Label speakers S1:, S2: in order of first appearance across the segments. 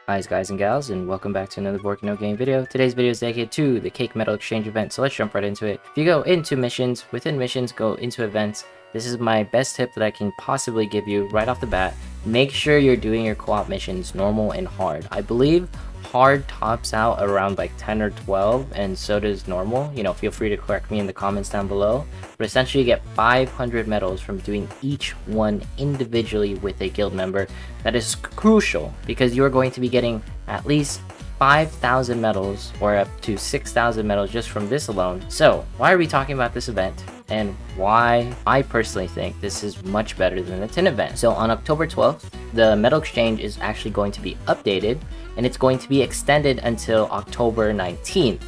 S1: Hi guys and gals, and welcome back to another Vorkino game video. Today's video is dedicated to the Cake Metal Exchange event, so let's jump right into it. If you go into missions, within missions, go into events. This is my best tip that I can possibly give you right off the bat. Make sure you're doing your co-op missions normal and hard. I believe hard tops out around like 10 or 12, and so does normal. Feel free to correct me in the comments down below. But essentially you get 500 medals from doing each one individually with a guild member. That is crucial because you are going to be getting at least 5,000 medals or up to 6,000 medals just from this alone. So why are we talking about this event and why I personally think this is much better than the tin event? So on October 12th, the medal exchange is actually going to be updated and it's going to be extended until October 19th.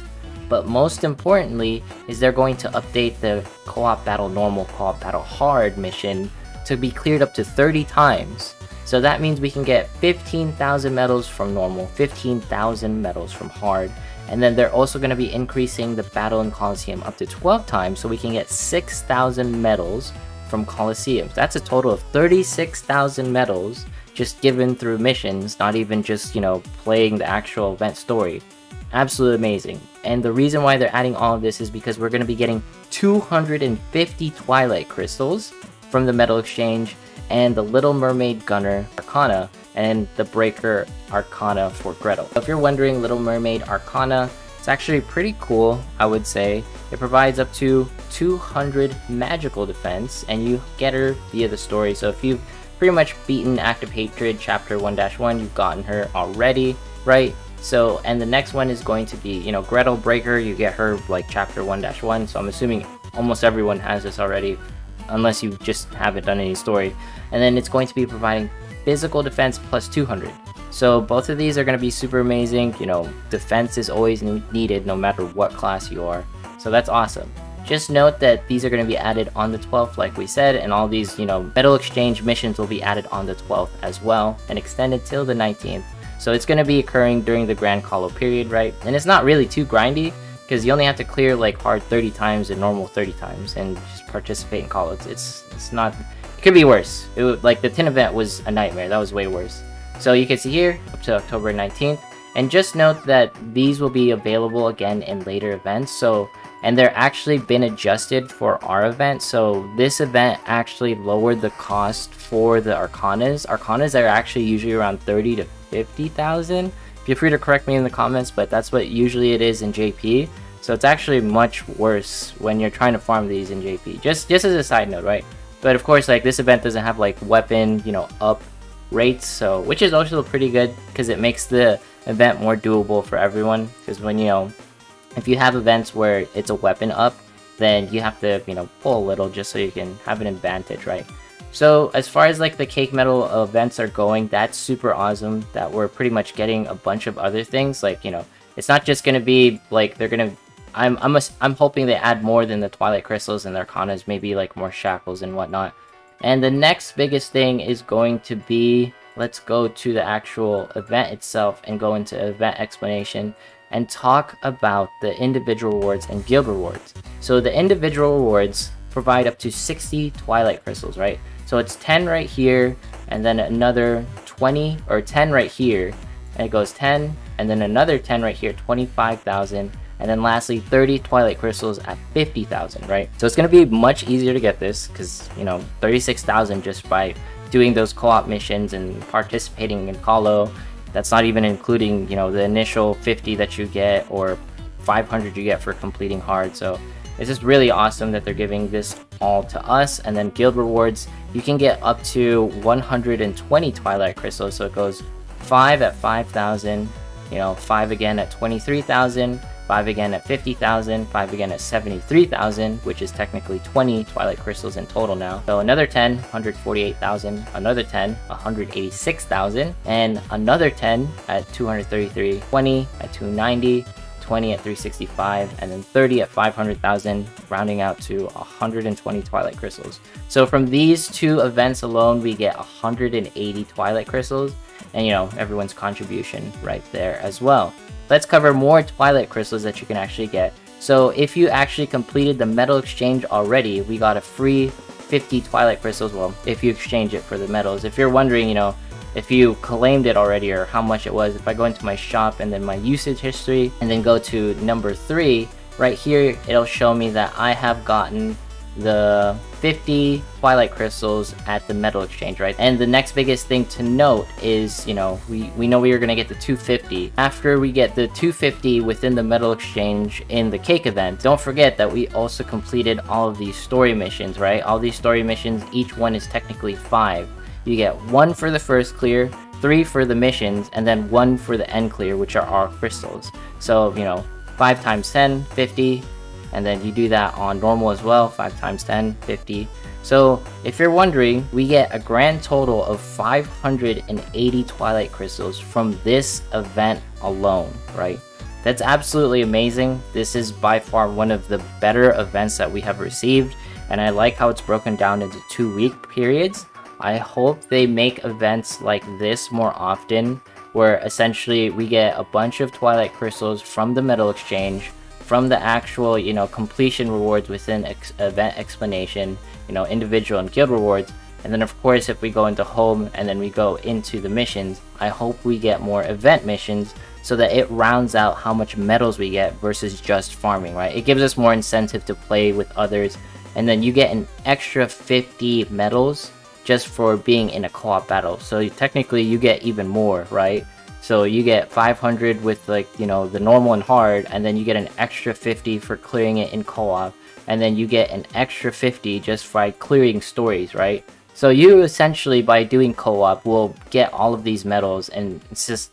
S1: But most importantly is they're going to update the co-op battle normal, co-op battle hard mission to be cleared up to 30 times. So that means we can get 15,000 medals from normal, 15,000 medals from hard, and then they're also going to be increasing the battle in Coliseum up to 12 times, so we can get 6,000 medals from Coliseums. That's a total of 36,000 medals just given through missions, not even just, playing the actual event story. Absolutely amazing. And the reason why they're adding all of this is because we're going to be getting 250 Twilight Crystals from the Medal Exchange, and the Little Mermaid Gunner Arcana, and the Breaker Arcana for Gretel. So if you're wondering, Little Mermaid Arcana, it's actually pretty cool, I would say. It provides up to 200 magical defense, and you get her via the story. So if you've pretty much beaten Active Hatred Chapter 1-1, you've gotten her already, right? So, and the next one is going to be, Gretel Breaker, you get her like Chapter 1-1, so I'm assuming almost everyone has this already, unless you just haven't done any story. And then it's going to be providing physical defense plus 200. So both of these are going to be super amazing. Defense is always needed no matter what class you are. So that's awesome. Just note that these are going to be added on the 12th, like we said, and all these, medal exchange missions will be added on the 12th as well, and extended till the 19th. So it's going to be occurring during the Grand Colo period, right? And it's not really too grindy, because you only have to clear like hard 30 times and normal 30 times and just participate in call. It's not, it could be worse. Like the tin event was a nightmare. That was way worse. So you can see here up to October 19th, and just note that these will be available again in later events. So, and they're actually been adjusted for our event. So this event actually lowered the cost for the Arcanas. Arcanas are actually usually around 30 to 50,000. Feel free to correct me in the comments, but that's what usually it is in JP. So it's actually much worse when you're trying to farm these in JP. Just as a side note, right? But of course, like this event doesn't have like weapon, up rates, so which is also pretty good because it makes the event more doable for everyone. Because when if you have events where it's a weapon up, then you have to pull a little just so you can have an advantage, right? So as far as like the Cake Metal events are going, that's super awesome that we're pretty much getting a bunch of other things. Like, it's not just gonna be like they're gonna, I'm hoping they add more than the Twilight Crystals and their Arcanas, maybe like more shackles and whatnot. And the next biggest thing is going to be, let's go to the actual event itself and go into event explanation and talk about the individual rewards and guild rewards. So the individual rewards provide up to 60 Twilight Crystals, right? So it's 10 right here, and then another 20 or 10 right here, and it goes 10, and then another 10 right here, 25,000, and then lastly 30 Twilight Crystals at 50,000, right? So it's going to be much easier to get this because 36,000 just by doing those co-op missions and participating in Colo. That's not even including the initial 50 that you get or 500 you get for completing hard. So it's just really awesome that they're giving this all to us. And then guild rewards, you can get up to 120 Twilight Crystals. So it goes 5 at 5,000, 5 again at 23,000, 5 again at 50,000, 5 again at 73,000, which is technically 20 Twilight Crystals in total now. So another 10, 148,000, another 10, 186,000, and another 10 at 233, 20 at 290, 20 at 365, and then 30 at 500,000, rounding out to 120 Twilight Crystals. So from these two events alone, we get 180 Twilight Crystals, and everyone's contribution right there as well. Let's cover more Twilight Crystals that you can actually get. So if you actually completed the Medal Exchange already, we got a free 50 Twilight Crystals. Well, if you exchange it for the medals. If you're wondering, if you claimed it already or how much it was. If I go into my shop and then my usage history and then go to number 3, right here it'll show me that I have gotten the 50 Twilight Crystals at the metal exchange, right? And the next biggest thing to note is, you know, we know we are going to get the 250. After we get the 250 within the metal exchange in the cake event, don't forget that we also completed all of these story missions, right? All these story missions, each one is technically 5. You get 1 for the first clear, 3 for the missions, and then 1 for the end clear, which are our crystals. So, you know, 5 times 10, 50. And then you do that on normal as well, 5 times 10, 50. So if you're wondering, we get a grand total of 580 Twilight Crystals from this event alone, right? That's absolutely amazing. This is by far one of the better events that we have received, and I like how it's broken down into 2-week periods. I hope they make events like this more often, where essentially we get a bunch of Twilight Crystals from the metal exchange, from the actual, you know, completion rewards within event explanation, you know, individual and guild rewards, and then of course if we go into home and then we go into the missions, I hope we get more event missions so that it rounds out how much medals we get versus just farming, right? It gives us more incentive to play with others, and then you get an extra 50 medals just for being in a co-op battle. So technically you get even more, right? So you get 500 with, like, you know, the normal and hard, and then you get an extra 50 for clearing it in co-op, and then you get an extra 50 just by clearing stories, right? So you essentially, by doing co-op, will get all of these medals, and it's just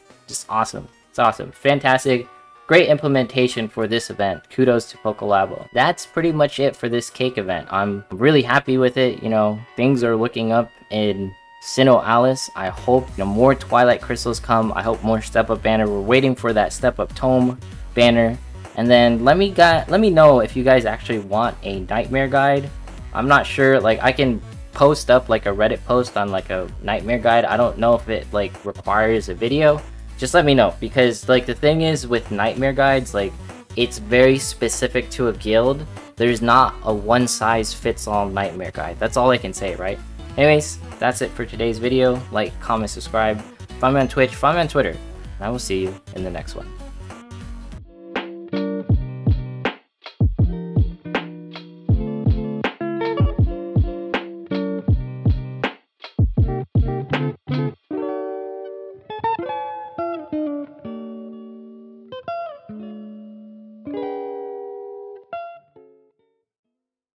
S1: awesome. It's awesome. Fantastic. Great implementation for this event. Kudos to Pokolabo. That's pretty much it for this cake event. I'm really happy with it. You know, things are looking up in SINoALICE. I hope, you know, more Twilight Crystals come. I hope more Step Up banner. We're waiting for that Step Up Tome banner. And then let me know if you guys actually want a Nightmare guide. I'm not sure, like, I can post up like a Reddit post on like a Nightmare guide. I don't know if it like requires a video. Just let me know, because like the thing is with Nightmare guides, like, it's very specific to a guild. There's not a one-size-fits-all Nightmare guide. That's all I can say, right? Anyways, that's it for today's video. Like, comment, subscribe. Follow me on Twitch, follow me on Twitter. And I will see you in the next one.